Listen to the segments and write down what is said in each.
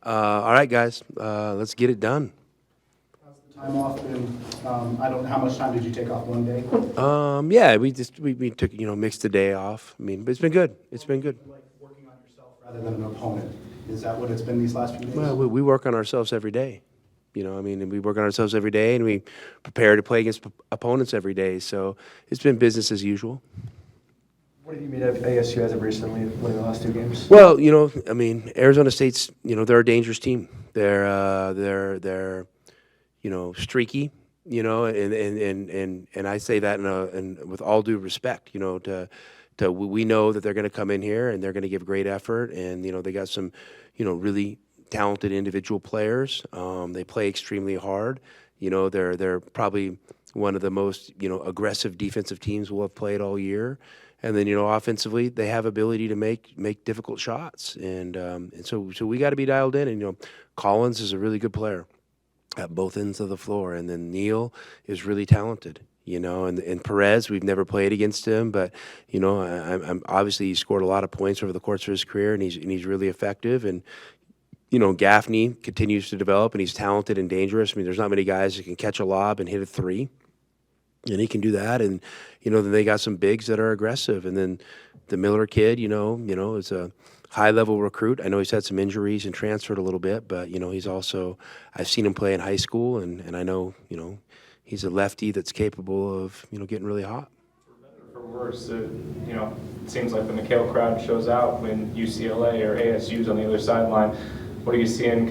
All right, guys, let's get it done. How's the time off been? I don't, how much time did you take off one day? Yeah, we took mixed the day off. I mean, but it's been good. It's been good. Like working on yourself rather than an opponent. Is that what it's been these last few days? Well, we work on ourselves every day. I mean, and we work on ourselves every day, and we prepare to play against opponents every day. So it's been business as usual. What have you made of ASU as of recently, winning the last two games? Well, I mean, Arizona State's, they're a dangerous team. They're streaky. And I say that with all due respect. We know that they're going to come in here and they're going to give great effort, and they got some, really talented individual players. They play extremely hard. They're probably one of the most aggressive defensive teams we'll have played all year. And then offensively, they have ability to make difficult shots, and so we got to be dialed in. And Collins is a really good player at both ends of the floor, and then Neal is really talented. And Perez, we've never played against him, but I'm obviously he scored a lot of points over the course of his career, and he's really effective. And Gaffney continues to develop, and he's talented and dangerous. I mean, there's not many guys that can catch a lob and hit a three, and he can do that. And then they got some bigs that are aggressive, and then the Miller kid, is a high-level recruit. I know he's had some injuries and transferred a little bit, but he's also I've seen him play in high school, and I know he's a lefty that's capable of getting really hot. For better or for worse, it seems like the McHale crowd shows out when UCLA or ASU's on the other sideline. What are you seeing?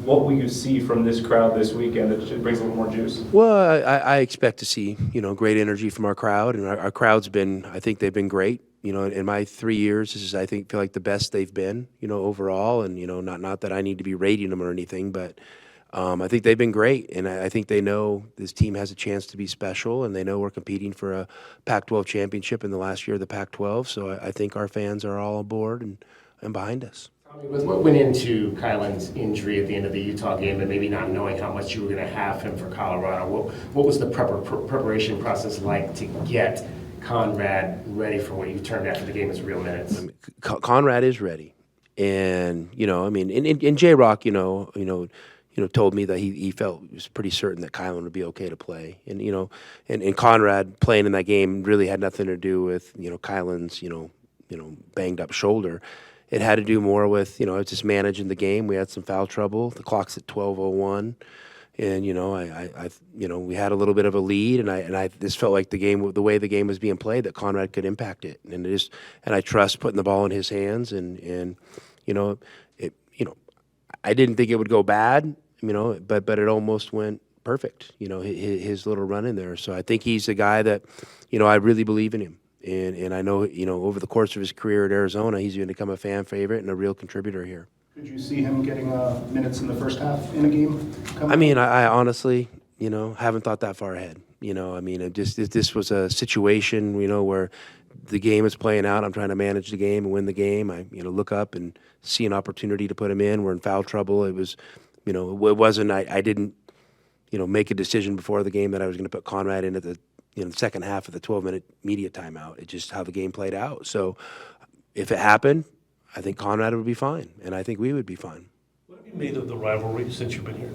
What will you see from this crowd this weekend that brings a little more juice? Well, I expect to see great energy from our crowd, and our crowd's been. I think they've been great. In my 3 years, this is feel like the best they've been. Overall, and not that I need to be rating them or anything, but I think they've been great, and I think they know this team has a chance to be special, and they know we're competing for a Pac-12 championship in the last year of the Pac-12. So I think our fans are all on board and behind us. With what went into Kylan's injury at the end of the Utah game and maybe not knowing how much you were going to have him for Colorado, what was the preparation process like to get Conrad ready for what you termed after the game as real minutes? I mean, Conrad is ready, and and J-Rock, told me that he felt he was pretty certain that Kylan would be okay to play, and and Conrad playing in that game really had nothing to do with Kylan's banged up shoulder. It had to do more with just managing the game. We had some foul trouble. The clock's at 12:01, and we had a little bit of a lead, and I just felt like the way the game was being played, that Conrad could impact it, and I trust putting the ball in his hands, and I didn't think it would go bad, but it almost went perfect. His little run in there. So I think he's a guy that I really believe in him. And I know, over the course of his career at Arizona, he's going to become a fan favorite and a real contributor here. Could you see him getting minutes in the first half in a game? I mean, I honestly, haven't thought that far ahead. This was a situation, where the game is playing out. I'm trying to manage the game and win the game. I, look up and see an opportunity to put him in. We're in foul trouble. It was, it wasn't, I didn't, make a decision before the game that I was going to put Conrad in at the second half of the 12-minute media timeout. It's just how the game played out. So if it happened, I think Conrad would be fine, and I think we would be fine. What have you made of the rivalry since you've been here?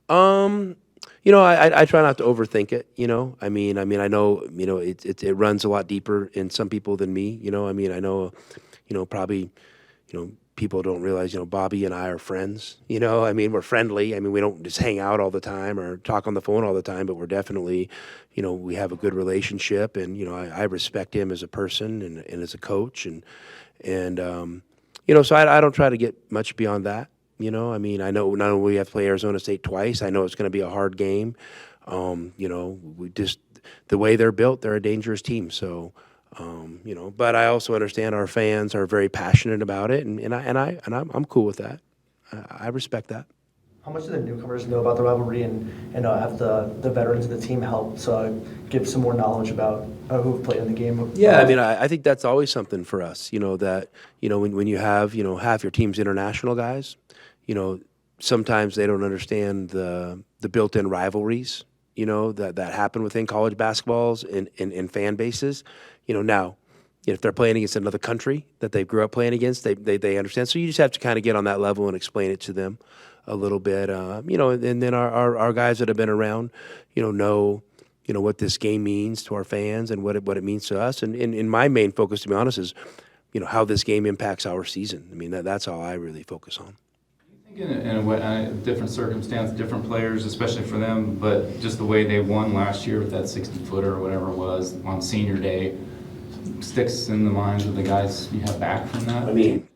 I try not to overthink it. I mean, I know, it runs a lot deeper in some people than me. I know, probably, people don't realize, Bobby and I are friends. We're friendly. We don't just hang out all the time or talk on the phone all the time, but we're definitely, we have a good relationship, and I respect him as a person and as a coach, and so I don't try to get much beyond that. I know not only we have to play Arizona State twice. I know it's going to be a hard game. We just the way they're built, they're a dangerous team. So. But I also understand our fans are very passionate about it, and I'm cool with that. I respect that. How much do the newcomers know about the rivalry, and have the veterans of the team help give some more knowledge about who've played in the game? Yeah, I think that's always something for us. That when you have half your team's international guys, sometimes they don't understand the built-in rivalries. That happen within college basketballs and fan bases. Now, if they're playing against another country that they grew up playing against, they understand. So you just have to kind of get on that level and explain it to them a little bit. And then our guys that have been around, know what this game means to our fans and what it means to us. And my main focus, to be honest, is how this game impacts our season. I mean, that's all I really focus on. In a way, a different circumstance, different players, especially for them, but just the way they won last year with that 60-footer or whatever it was on senior day sticks in the minds of the guys you have back from that. I mean,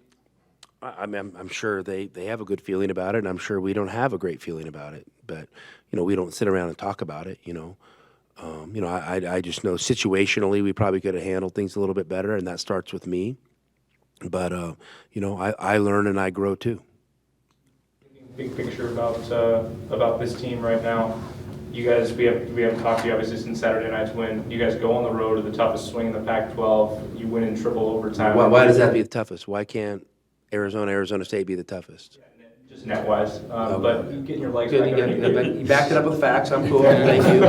I'm sure they have a good feeling about it, and I'm sure we don't have a great feeling about it. But we don't sit around and talk about it. I just know situationally we probably could have handled things a little bit better, and that starts with me. But I learn and I grow too. Big picture about this team right now. You guys, we haven't talked to you obviously since Saturday night's win. You guys go on the road to the toughest swing in the Pac-12. You win in triple overtime. Why does that be the toughest? Why can't Arizona State be the toughest? Just net-wise, but getting your legs back underneath. You backed it up with facts. I'm cool. Thank you.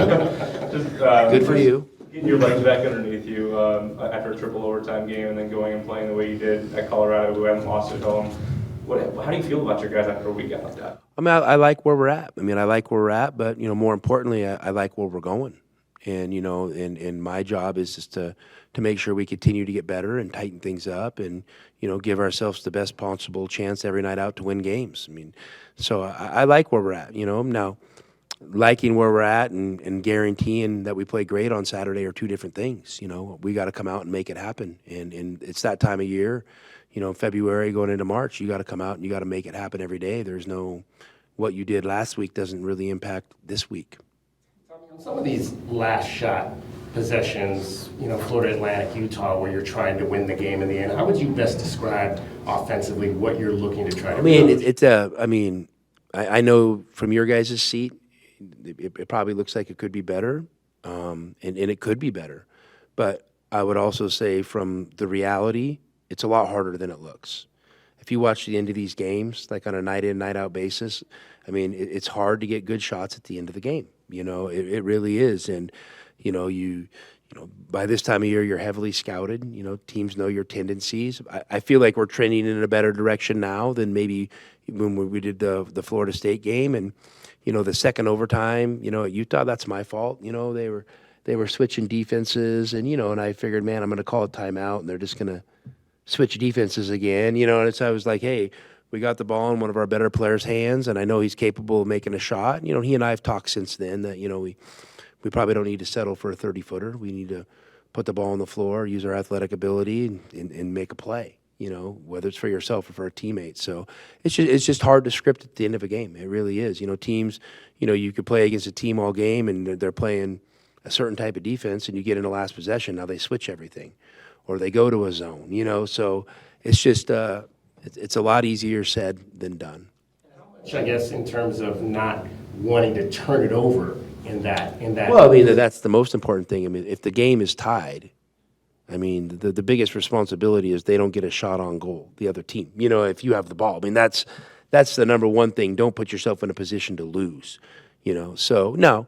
Good for you. Getting your legs back underneath you after a triple overtime game and then going and playing the way you did at Colorado, who hadn't lost at home. How do you feel about your guys after a week like that? I mean, I like where we're at. But more importantly, I like where we're going. And and my job is just to make sure we continue to get better and tighten things up, and give ourselves the best possible chance every night out to win games. I mean, so I like where we're at. Now, liking where we're at and guaranteeing that we play great on Saturday are two different things. We got to come out and make it happen, and it's that time of year. February going into March, you got to come out and you got to make it happen every day. There's no, what you did last week doesn't really impact this week. Some of these last shot possessions, Florida Atlantic, Utah, where you're trying to win the game in the end, how would you best describe offensively what you're looking to try to do? I know from your guys' seat, it probably looks like it could be better, and it could be better. But I would also say from the reality, it's a lot harder than it looks. If you watch the end of these games, like on a night-in, night-out basis, it's hard to get good shots at the end of the game. It really is. And, by this time of year, you're heavily scouted. Teams know your tendencies. I feel like we're trending in a better direction now than maybe when we did the Florida State game. And, the second overtime, at Utah, that's my fault. They were switching defenses, and, and I figured, man, I'm going to call a timeout, and they're just going to switch defenses again, and so I was like, hey, we got the ball in one of our better players' hands, and I know he's capable of making a shot. He and I have talked since then that, we probably don't need to settle for a 30-footer. We need to put the ball on the floor, use our athletic ability, and make a play, whether it's for yourself or for a teammate. So it's just hard to script at the end of a game. It really is. Teams, you could play against a team all game, and they're playing a certain type of defense, and you get in the last possession, now they switch everything. Or they go to a zone, so it's just it's a lot easier said than done. I guess in terms of not wanting to turn it over in that. Well, that's the most important thing. If the game is tied, the biggest responsibility is they don't get a shot on goal. The other team, if you have the ball, that's the number one thing. Don't put yourself in a position to lose. So no,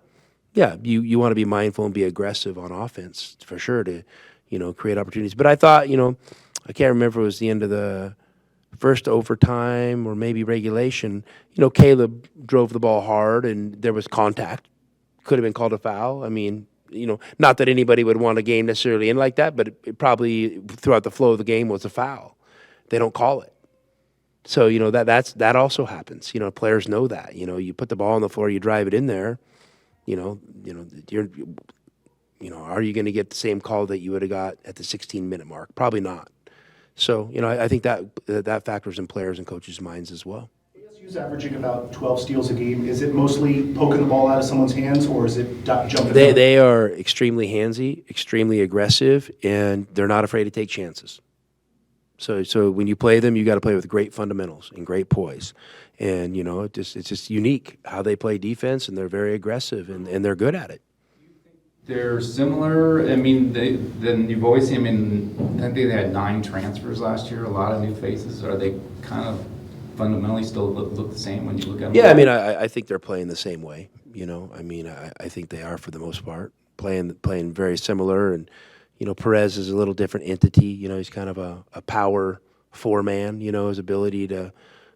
yeah, you want to be mindful and be aggressive on offense for sure to. Create opportunities. But I thought, I can't remember if it was the end of the first overtime or maybe regulation, Caleb drove the ball hard and there was contact. Could have been called a foul. Not that anybody would want a game necessarily in like that, but it probably throughout the flow of the game was a foul. They don't call it. So, that also happens. Players know that. You put the ball on the floor, you drive it in there, are you going to get the same call that you would have got at the 16-minute mark? Probably not. So, I think that factors in players and coaches' minds as well. ASU's averaging about 12 steals a game. Is it mostly poking the ball out of someone's hands, or is it jumping? They are extremely handsy, extremely aggressive, and they're not afraid to take chances. So when you play them, you got to play with great fundamentals and great poise. And, it's just unique how they play defense, and they're very aggressive, and they're good at it. They're similar. Then you've always seen them I think they had 9 transfers last year, a lot of new faces. Are they kind of fundamentally still look the same when you look at them? Yeah, I think they're playing the same way. I think they are for the most part, playing very similar. And, Perez is a little different entity. He's kind of a power four-man, his ability to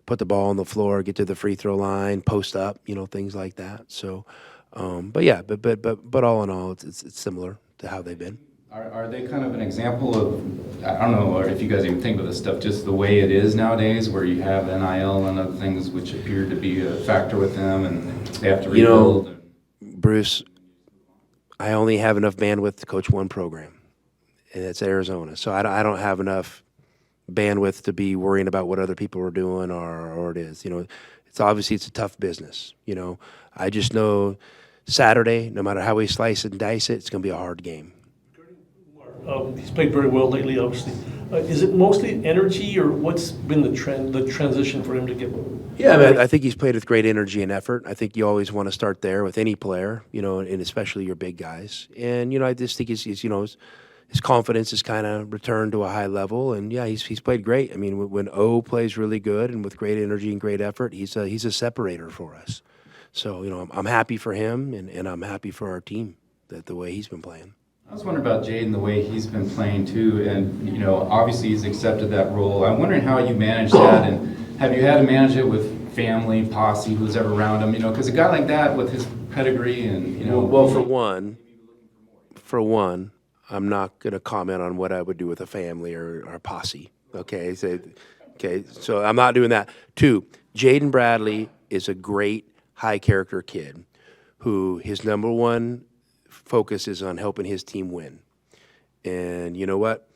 put the ball on the floor, get to the free throw line, post up, things like that. So, but yeah, but all in all, it's similar to how they've been. Are they kind of an example of, I don't know if you guys even think of this stuff, just the way it is nowadays, where you have NIL and other things which appear to be a factor with them, and they have to rebuild? Bruce, I only have enough bandwidth to coach one program, and it's Arizona. So I don't have enough bandwidth to be worrying about what other people are doing or it is. It's a tough business. I just know Saturday, no matter how we slice and dice it, it's going to be a hard game. He's played very well lately, obviously. Is it mostly energy, or what's been the transition for him to get? Yeah, I think he's played with great energy and effort. I think you always want to start there with any player, and especially your big guys. And I just think his confidence has kind of returned to a high level, and yeah, he's played great. I mean, when O plays really good and with great energy and great effort, he's a separator for us. So I'm happy for him, and I'm happy for our team the way he's been playing. I was wondering about Jaden, the way he's been playing too, and obviously he's accepted that role. I'm wondering how you manage that, and have you had to manage it with family, posse, who's ever around him? Because a guy like that with his pedigree and Well, for one, I'm not going to comment on what I would do with a family or a posse. Okay, so I'm not doing that. Two, Jaden Bradley is a great high character kid who his number one focus is on helping his team win. And you know what?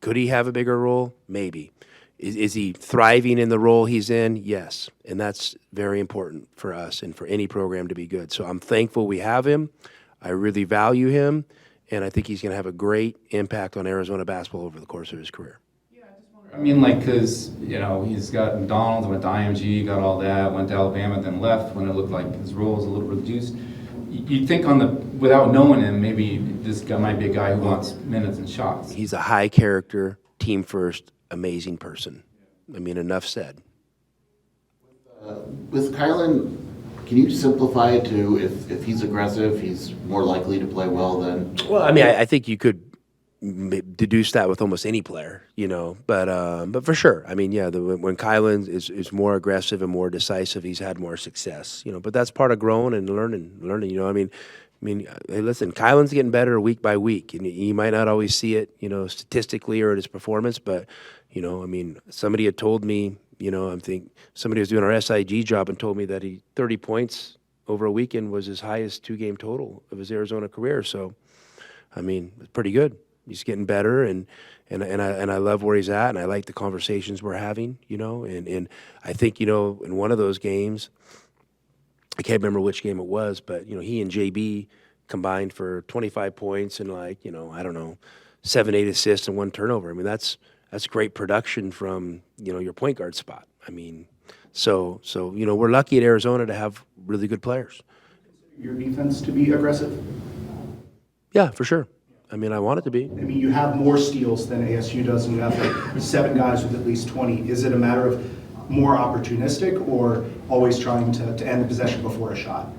Could he have a bigger role? Maybe. Is he thriving in the role he's in? Yes. And that's very important for us and for any program to be good. So I'm thankful we have him. I really value him. And I think he's going to have a great impact on Arizona basketball over the course of his career. I mean, because he's got McDonald's, went to IMG, got all that, went to Alabama, then left when it looked like his role was a little reduced. You'd think without knowing him, maybe this guy might be a guy who wants minutes and shots. He's a high character, team first, amazing person. I mean, enough said. With Kylan, can you simplify it to if he's aggressive, he's more likely to play well than? Well, I mean, I think you could deduce that with almost any player, but for sure. I mean, yeah, when Kylan is more aggressive and more decisive, he's had more success, but that's part of growing and learning, I mean, hey, listen, Kylan's getting better week by week, and you might not always see it, statistically or in his performance, but, I mean, somebody had told me, I think somebody was doing our SIG job and told me that 30 points over a weekend was his highest two-game total of his Arizona career. So, I mean, it's pretty good. He's getting better, and I love where he's at, and I like the conversations we're having, and I think, in one of those games, I can't remember which game it was, but, he and JB combined for 25 points and 7-8 assists and 1 turnover. I mean, that's great production from, your point guard spot. I mean, so we're lucky at Arizona to have really good players. Your defense to be aggressive? Yeah, for sure. I mean, I want it to be. I mean, you have more steals than ASU does, and you have 7 guys with at least 20. Is it a matter of more opportunistic or always trying to end the possession before a shot?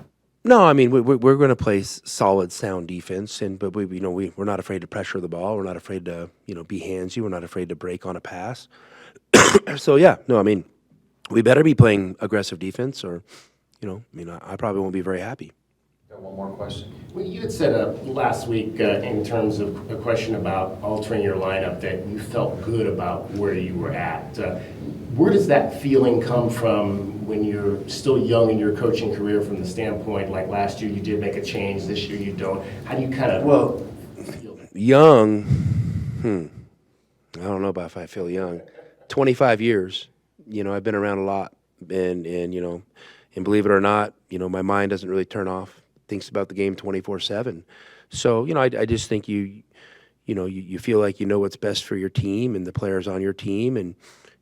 No, I mean, we're going to play solid, sound defense, but we're not afraid to pressure the ball. We're not afraid to be handsy. We're not afraid to break on a pass. So yeah, no, I mean, we better be playing aggressive defense, or I probably won't be very happy. Got one more question. Well, you had said last week in terms of a question about altering your lineup that you felt good about where you were at. Where does that feeling come from when you're still young in your coaching career, from the standpoint, like last year you did make a change, this year you don't? How do you kind of feel that? Young, I don't know about if I feel young. 25 years, I've been around a lot, and believe it or not, my mind doesn't really turn off. Thinks about the game 24/7. So, I just think you feel like you know what's best for your team and the players on your team, and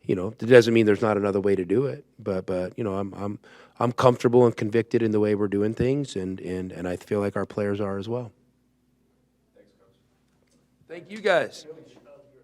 it doesn't mean there's not another way to do it, but I'm comfortable and convicted in the way we're doing things, and I feel like our players are as well. Thanks, Coach. Thank you guys.